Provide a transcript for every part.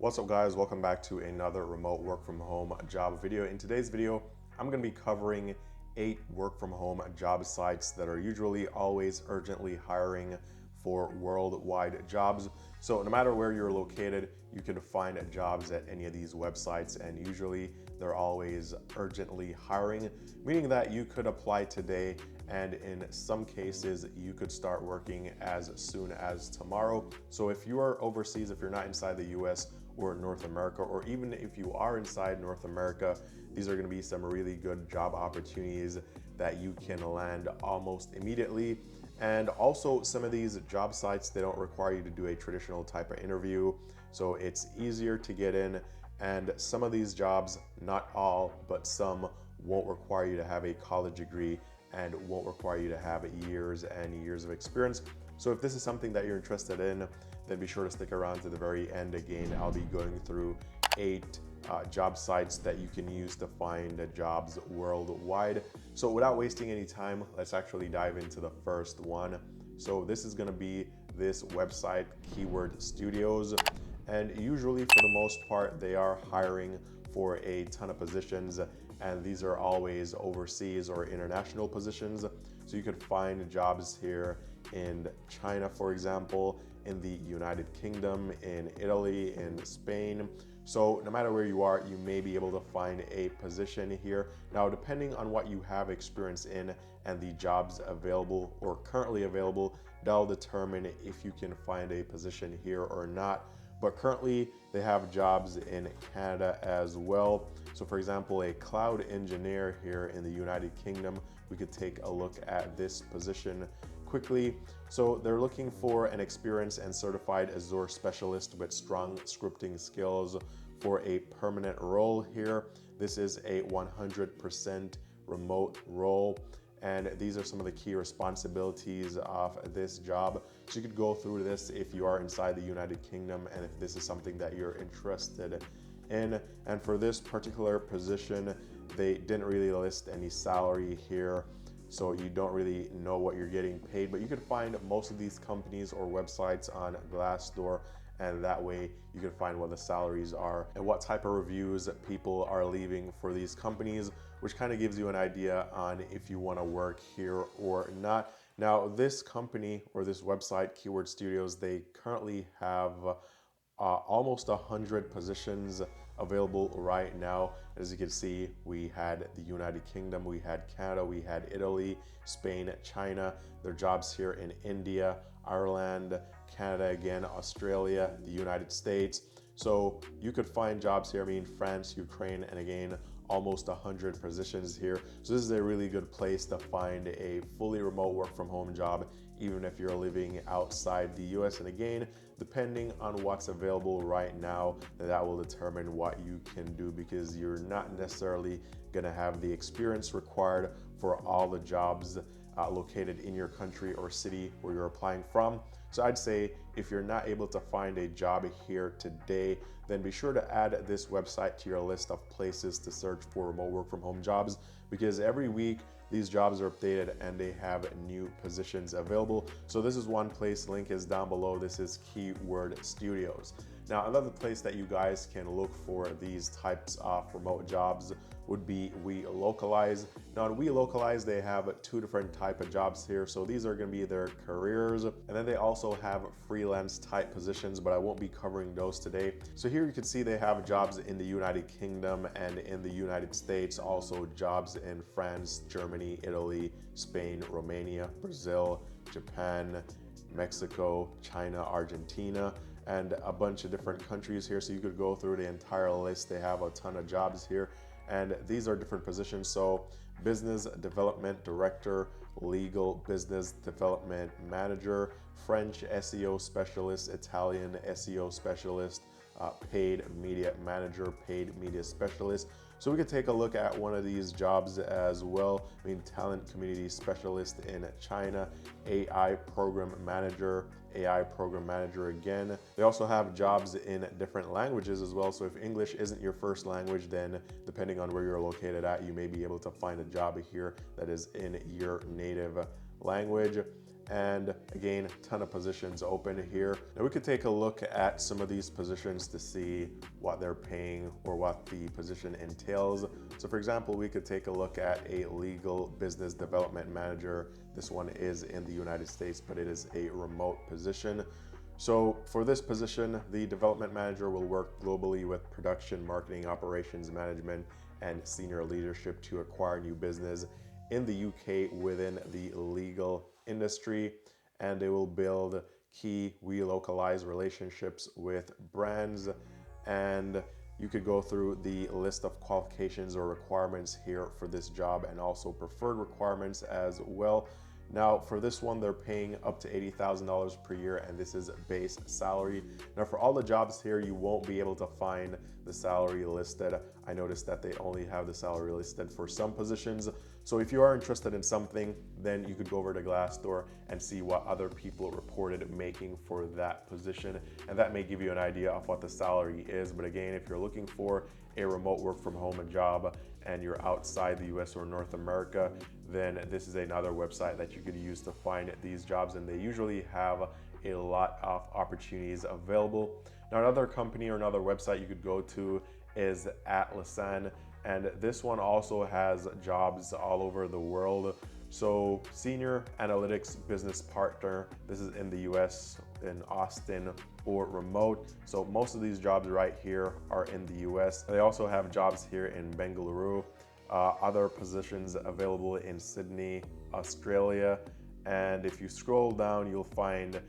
What's up guys, welcome back to another remote work from home job video. In today's video, I'm going to be covering 8 work from home job sites that are usually always urgently hiring for worldwide jobs. So no matter where you're located, you can find jobs at any of these websites, and usually they're always urgently hiring, meaning that you could apply today, and in some cases you could start working as soon as tomorrow. So if you are overseas, if you're not inside the US or North America, or even if you are inside North America, these are going to be some really good job opportunities that you can land almost immediately. And also, some of these job sites, they don't require you to do a traditional type of interview, so it's easier to get in. And some of these jobs, not all, but some, won't require you to have a college degree and won't require you to have years and years of experience. So if this is something that you're interested in, then be sure to stick around to the very end. Again, I'll be going through 8 job sites that you can use to find jobs worldwide. So without wasting any time, let's actually dive into the first one. So this is going to be this website, Keyword Studios. And usually, for the most part, they are hiring for a ton of positions, and these are always overseas or international positions. So you could find jobs here in China, for example, in the United Kingdom, in Italy, in Spain. So no matter where you are, you may be able to find a position here. Now, depending on what you have experience in and the jobs available or currently available, that'll determine if you can find a position here or not. But currently they have jobs in Canada as well. So for example, a cloud engineer here in the United Kingdom, we could take a look at this position quickly. So they're looking for an experienced and certified Azure specialist with strong scripting skills for a permanent role here. This is a 100% remote role, and these are some of the key responsibilities of this job. So you could go through this if you are inside the United Kingdom and if this is something that you're interested in. And for this particular position, they didn't really list any salary here, so you don't really know what you're getting paid, but you could find most of these companies or websites on Glassdoor, and that way you can find what the salaries are and what type of reviews people are leaving for these companies, which kind of gives you an idea on if you want to work here or not. Now, this company or this website, Keyword Studios, they currently have almost 100 positions available right now. As you can see, we had the United Kingdom, we had Canada, we had Italy, Spain, China. There are jobs here in India, Ireland, Canada again, Australia, the United States. So you could find jobs here, France, Ukraine, and again, almost 100 positions here. So this is a really good place to find a fully remote work from home job, even if you're living outside the US. And again, depending on what's available right now, that will determine what you can do, because you're not necessarily gonna have the experience required for all the jobs located in your country or city where you're applying from. So I'd say if you're not able to find a job here today, then be sure to add this website to your list of places to search for remote work from home jobs, because every week these jobs are updated and they have new positions available. So this is one place, link is down below. This is Keyword Studios. Now, another place that you guys can look for these types of remote jobs would be WeLocalize. Now, in WeLocalize, they have 2 different type of jobs here. So these are going to be their careers, and then they also have freelance type positions, but I won't be covering those today. So here you can see they have jobs in the United Kingdom and in the United States, also jobs in France, Germany, Italy, Spain, Romania, Brazil, Japan, Mexico, China, Argentina, and a bunch of different countries here. So you could go through the entire list. They have a ton of jobs here, and these are different positions. So business development director, legal business development manager, French SEO specialist, Italian SEO specialist, paid media manager, paid media specialist. So we could take a look at one of these jobs as well. Talent community specialist in China, AI program manager again. They also have jobs in different languages as well. So if English isn't your first language, then depending on where you're located at, you may be able to find a job here that is in your native language. And again, ton of positions open here. Now we could take a look at some of these positions to see what they're paying or what the position entails. So for example, we could take a look at a legal business development manager. This one is in the United States, but it is a remote position. So for this position, the development manager will work globally with production, marketing, operations management, and senior leadership to acquire new business in the UK within the legal industry. And they will build key relocalized relationships with brands. And you could go through the list of qualifications or requirements here for this job, and also preferred requirements as well. Now for this one, they're paying up to $80,000 per year, and this is base salary. Now for all the jobs here, you won't be able to find the salary listed. I noticed that they only have the salary listed for some positions. So if you are interested in something, then you could go over to Glassdoor and see what other people reported making for that position. And that may give you an idea of what the salary is. But again, if you're looking for a remote work from home job and you're outside the US or North America, then this is another website that you could use to find these jobs. And they usually have a lot of opportunities available. Now another company or another website you could go to is Atlassian. And this one also has jobs all over the world. So senior analytics business partner, this is in the US, in Austin, or remote. So most of these jobs right here are in the US. They also have jobs here in Bengaluru, other positions available in Sydney, Australia. And if you scroll down, you'll find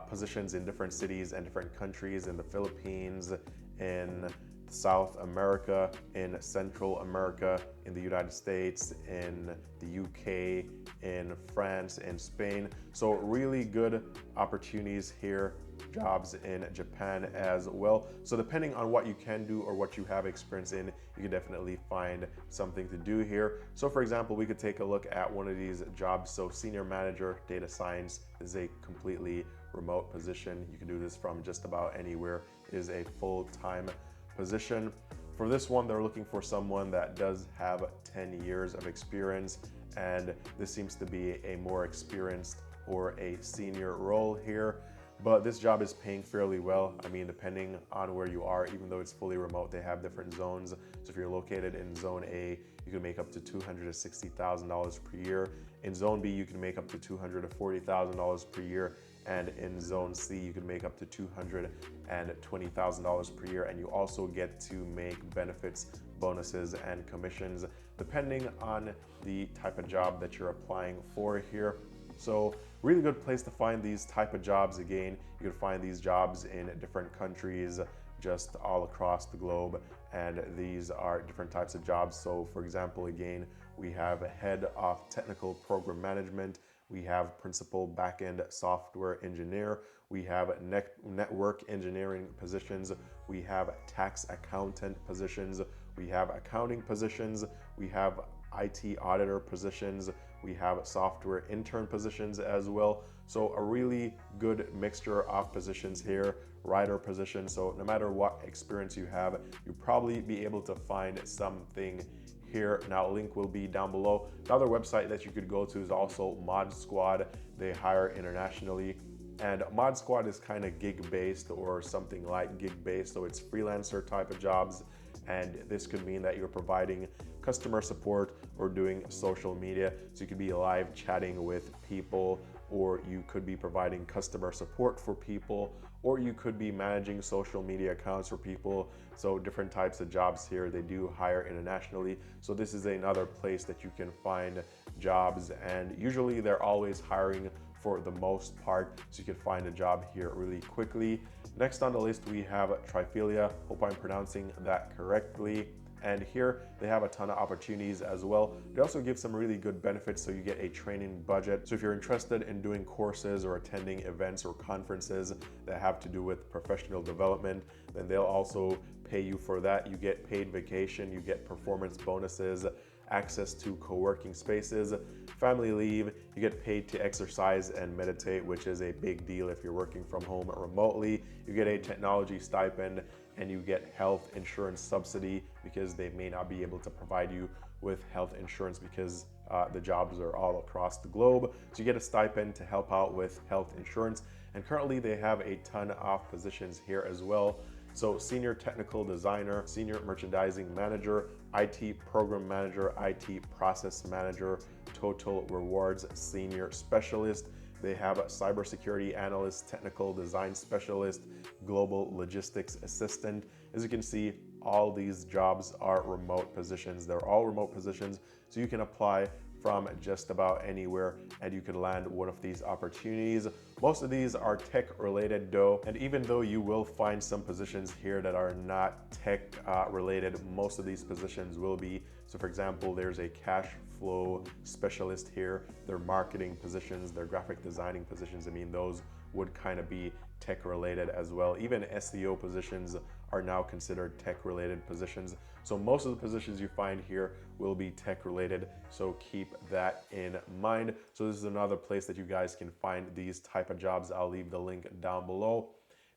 positions in different cities and different countries, in the Philippines, in South America, in Central America, in the United States, in the UK, in France, in Spain. So really good opportunities here, jobs in Japan as well. So depending on what you can do or what you have experience in, you can definitely find something to do here. So for example, we could take a look at one of these jobs. So senior manager, data science is a completely remote position. You can do this from just about anywhere. It is a full-time position. For this one, they're looking for someone that does have 10 years of experience, and this seems to be a more experienced or a senior role here. But this job is paying fairly well. I mean, depending on where you are, even though it's fully remote, they have different zones. So if you're located in zone A, you can make up to $260,000 per year. In zone B, you can make up to $240,000 per year. And in zone C, you can make up to $220,000 per year. And you also get to make benefits, bonuses, and commissions, depending on the type of job that you're applying for here. So really good place to find these type of jobs. Again, you can find these jobs in different countries, just all across the globe. And these are different types of jobs. So for example, again, we have a head of technical program management. We have principal backend software engineer. We have network engineering positions. We have tax accountant positions. We have accounting positions. We have IT auditor positions. We have software intern positions as well. So a really good mixture of positions here, writer positions. So no matter what experience you have, you'll probably be able to find something here. Now, a link will be down below. Another website that you could go to is also Mod Squad. They hire internationally. And Mod Squad is kind of gig-based or something like gig-based. So it's freelancer type of jobs. And this could mean that you're providing customer support or doing social media. So you could be live chatting with people, or you could be providing customer support for people, or you could be managing social media accounts for people. So different types of jobs here. They do hire internationally. So this is another place that you can find jobs, and usually they're always hiring for the most part. So you can find a job here really quickly. Next on the list, we have Triphilia. Hope I'm pronouncing that correctly. And here they have a ton of opportunities as well. They also give some really good benefits, so you get a training budget. So if you're interested in doing courses or attending events or conferences that have to do with professional development, then they'll also pay you for that. You get paid vacation, you get performance bonuses, access to co-working spaces, family leave, you get paid to exercise and meditate, which is a big deal if you're working from home remotely. You get a technology stipend, and you get health insurance subsidy because they may not be able to provide you with health insurance because the jobs are all across the globe. So you get a stipend to help out with health insurance. And currently they have a ton of positions here as well. So senior technical designer, senior merchandising manager, IT program manager, IT process manager, total rewards senior specialist. They have a cybersecurity analyst, technical design specialist, global logistics assistant. As you can see, all these jobs are remote positions. They're all remote positions, so you can apply from just about anywhere and you can land one of these opportunities. Most of these are tech related though, and even though you will find some positions here that are not tech related, most of these positions will be. So for example, there's a cash flow specialist here. Their marketing positions, their graphic designing positions, I mean, those would kind of be tech related as well. Even SEO positions are now considered tech related positions. So most of the positions you find here will be tech related, so keep that in mind. So this is another place that you guys can find these type of jobs. I'll leave the link down below.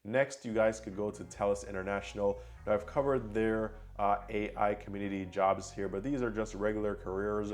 Next, you guys could go to TELUS International. Now I've covered their AI community jobs here, but these are just regular careers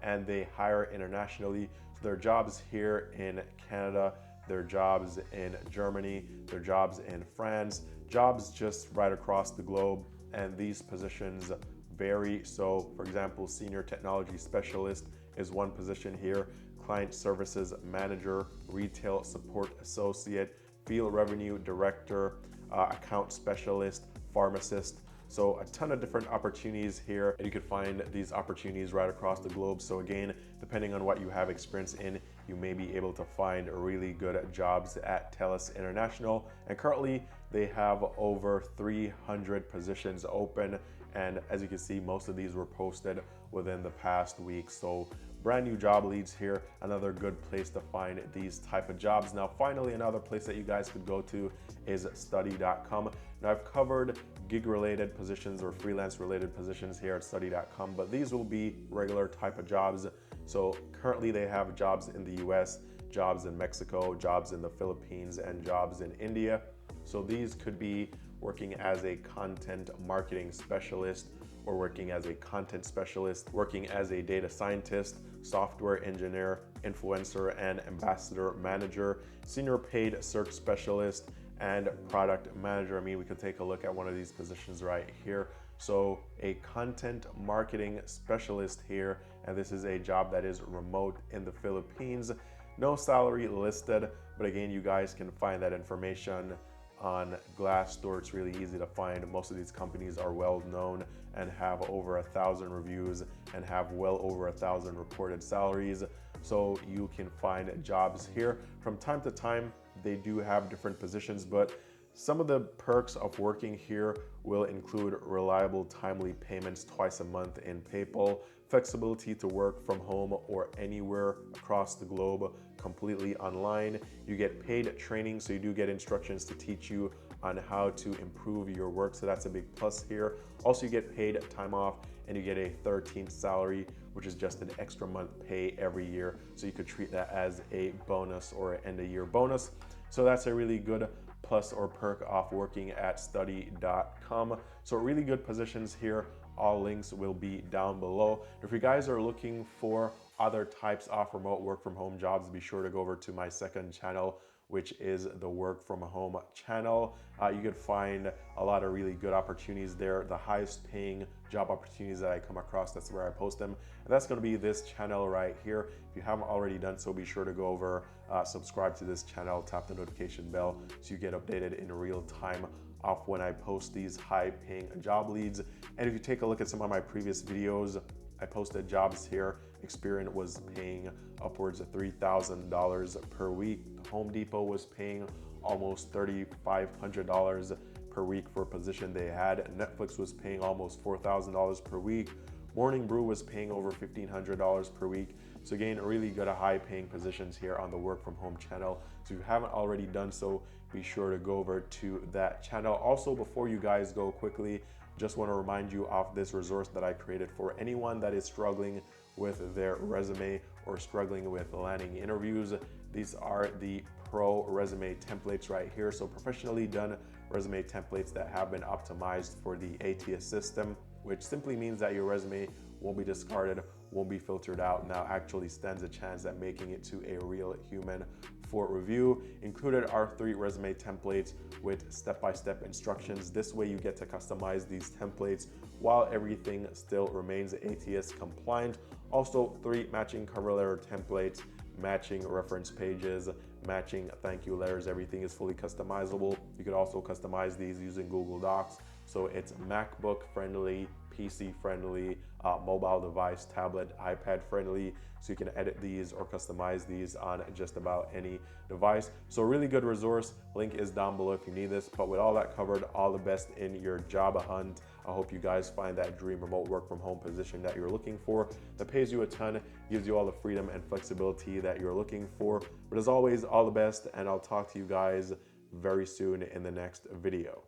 and they hire internationally. So there are jobs here in Canada, there are jobs in Germany, there are jobs in France, jobs just right across the globe, and these positions vary. So for example, senior technology specialist is one position here, client services manager, retail support associate, field revenue director, account specialist, pharmacist. So a ton of different opportunities here, and you can find these opportunities right across the globe. So again, depending on what you have experience in, you may be able to find really good jobs at TELUS International. And currently they have over 300 positions open. And as you can see, most of these were posted within the past week. So brand new job leads here, another good place to find these type of jobs. Now, finally, another place that you guys could go to is study.com. Now, I've covered gig related positions or freelance related positions here at study.com, but these will be regular type of jobs. So currently they have jobs in the US, jobs in Mexico, jobs in the Philippines, and jobs in India. So these could be working as a content marketing specialist, or working as a content specialist, working as a data scientist, software engineer, influencer and ambassador manager, senior paid search specialist, and product manager. I mean, we could take a look at one of these positions right here. So a content marketing specialist here, and this is a job that is remote in the Philippines. No salary listed, but again, you guys can find that information on Glassdoor. It's really easy to find. Most of these companies are well known and have over 1,000 reviews and have well over 1,000 reported salaries. So you can find jobs here. From time to time, they do have different positions, but some of the perks of working here will include reliable, timely payments twice a month in PayPal, flexibility to work from home or anywhere across the globe completely online. You get paid training, so you do get instructions to teach you on how to improve your work, so that's a big plus here. Also, you get paid time off and you get a 13th salary, which is just an extra month pay every year, so you could treat that as a bonus or an end of year bonus. So that's a really good plus or perk of working at study.com. So really good positions here. All links will be down below. If you guys are looking for other types of remote work from home jobs, be sure to go over to my second channel, which is the work from home channel. You could find a lot of really good opportunities there. The highest paying job opportunities that I come across, that's where I post them. And that's gonna be this channel right here. If you haven't already done so, be sure to go over, subscribe to this channel, tap the notification bell so you get updated in real time of when I post these high paying job leads. And if you take a look at some of my previous videos, I posted jobs here. Experian was paying upwards of $3,000 per week. Home Depot was paying almost $3,500 per week for a position they had. Netflix was paying almost $4,000 per week. Morning Brew was paying over $1,500 per week. So again, really good high paying positions here on the work from home channel. So if you haven't already done so, be sure to go over to that channel. Also, before you guys go quickly, just want to remind you of this resource that I created for anyone that is struggling with their resume or struggling with landing interviews. These are the pro resume templates right here. So professionally done resume templates that have been optimized for the ATS system, which simply means that your resume won't be discarded, won't be filtered out, now actually stands a chance at making it to a real human for review. Included are 3 resume templates with step-by-step instructions. This way you get to customize these templates while everything still remains ATS compliant. Also 3 matching cover letter templates, matching reference pages, matching thank you letters. Everything is fully customizable. You could also customize these using Google Docs. So it's MacBook friendly, PC friendly, mobile device, tablet, iPad friendly. So you can edit these or customize these on just about any device. So a really good resource. Link is down below if you need this. But with all that covered, all the best in your job hunt. I hope you guys find that dream remote work from home position that you're looking for, that pays you a ton, gives you all the freedom and flexibility that you're looking for. But as always, all the best, and I'll talk to you guys very soon in the next video.